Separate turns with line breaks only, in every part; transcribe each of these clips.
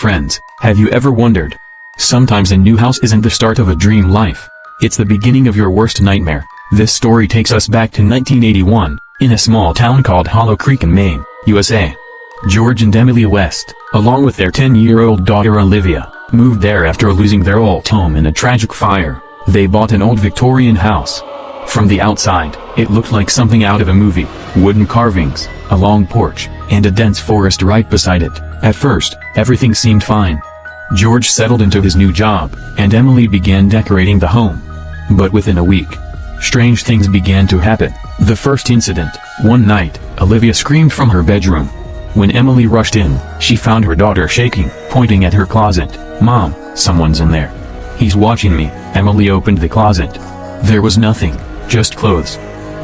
Friends, have you ever wondered? Sometimes a new house isn't the start of a dream life. It's the beginning of your worst nightmare. This story takes us back to 1981, in a small town called Hollow Creek in Maine, USA. George and Olivia West, along with their 10-year-old daughter Olivia, moved there after losing their old home in a tragic fire. They bought an old Victorian house. From the outside, it looked like something out of a movie. Wooden carvings, a long porch, and a dense forest right beside it. At first, everything seemed fine. George settled into his new job, and Emily began decorating the home. But within a week, strange things began to happen. The first incident: one night, Olivia screamed from her bedroom. When Emily rushed in, she found her daughter shaking, pointing at her closet. "Mom, someone's in there. He's watching me." Emily opened the closet. There was nothing, just clothes.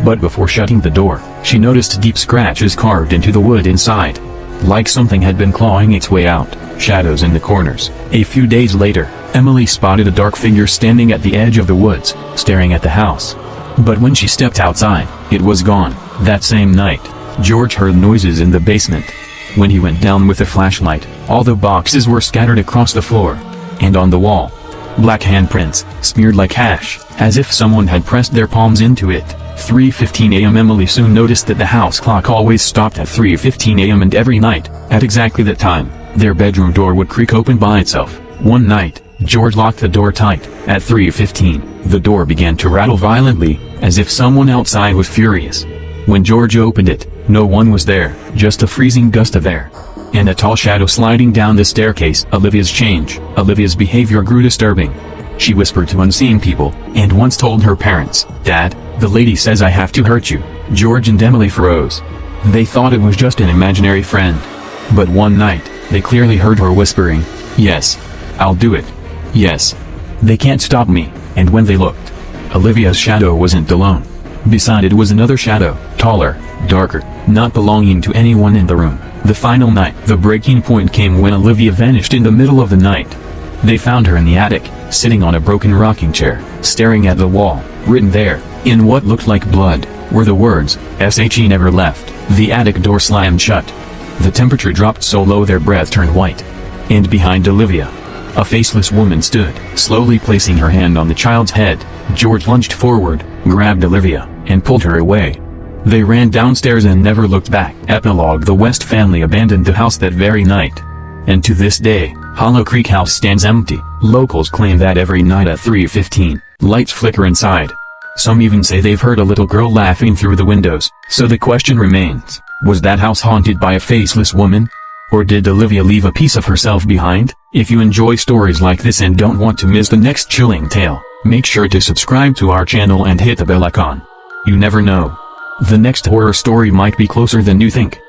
But before shutting the door, she noticed deep scratches carved into the wood inside. Like something had been clawing its way out, shadows in the corners. A few days later, Emily spotted a dark figure standing at the edge of the woods, staring at the house. But when she stepped outside, it was gone. That same night, George heard noises in the basement. When he went down with a flashlight, all the boxes were scattered across the floor. And on the wall, black handprints, smeared like ash, as if someone had pressed their palms into it. 3:15 a.m. Emily soon noticed that the house clock always stopped at 3:15 a.m. and every night, at exactly that time, their bedroom door would creak open by itself. One night, George locked the door tight. At 3:15, the door began to rattle violently, as if someone outside was furious. When George opened it, no one was there, just a freezing gust of air. And a tall shadow sliding down the staircase. Olivia's behavior grew disturbing. She whispered to unseen people, and once told her parents, "Dad, the lady says I have to hurt you." George and Emily froze. They thought it was just an imaginary friend. But one night, they clearly heard her whispering, "Yes, I'll do it. Yes. They can't stop me." And when they looked, Olivia's shadow wasn't alone. Beside it was another shadow, taller, darker, not belonging to anyone in the room. The final night. The breaking point came when Olivia vanished in the middle of the night. They found her in the attic, sitting on a broken rocking chair, staring at the wall. Written there, in what looked like blood, were the words, "She never left." The attic door slammed shut. The temperature dropped so low their breath turned white. And behind Olivia, a faceless woman stood, slowly placing her hand on the child's head. George lunged forward, grabbed Olivia, and pulled her away. They ran downstairs and never looked back. Epilogue: the West family abandoned the house that very night. And to this day, Hollow Creek House stands empty. Locals claim that every night at 3:15, lights flicker inside. Some even say they've heard a little girl laughing through the windows. So the question remains, was that house haunted by a faceless woman? Or did Olivia leave a piece of herself behind? If you enjoy stories like this and don't want to miss the next chilling tale, make sure to subscribe to our channel and hit the bell icon. You never know. The next horror story might be closer than you think.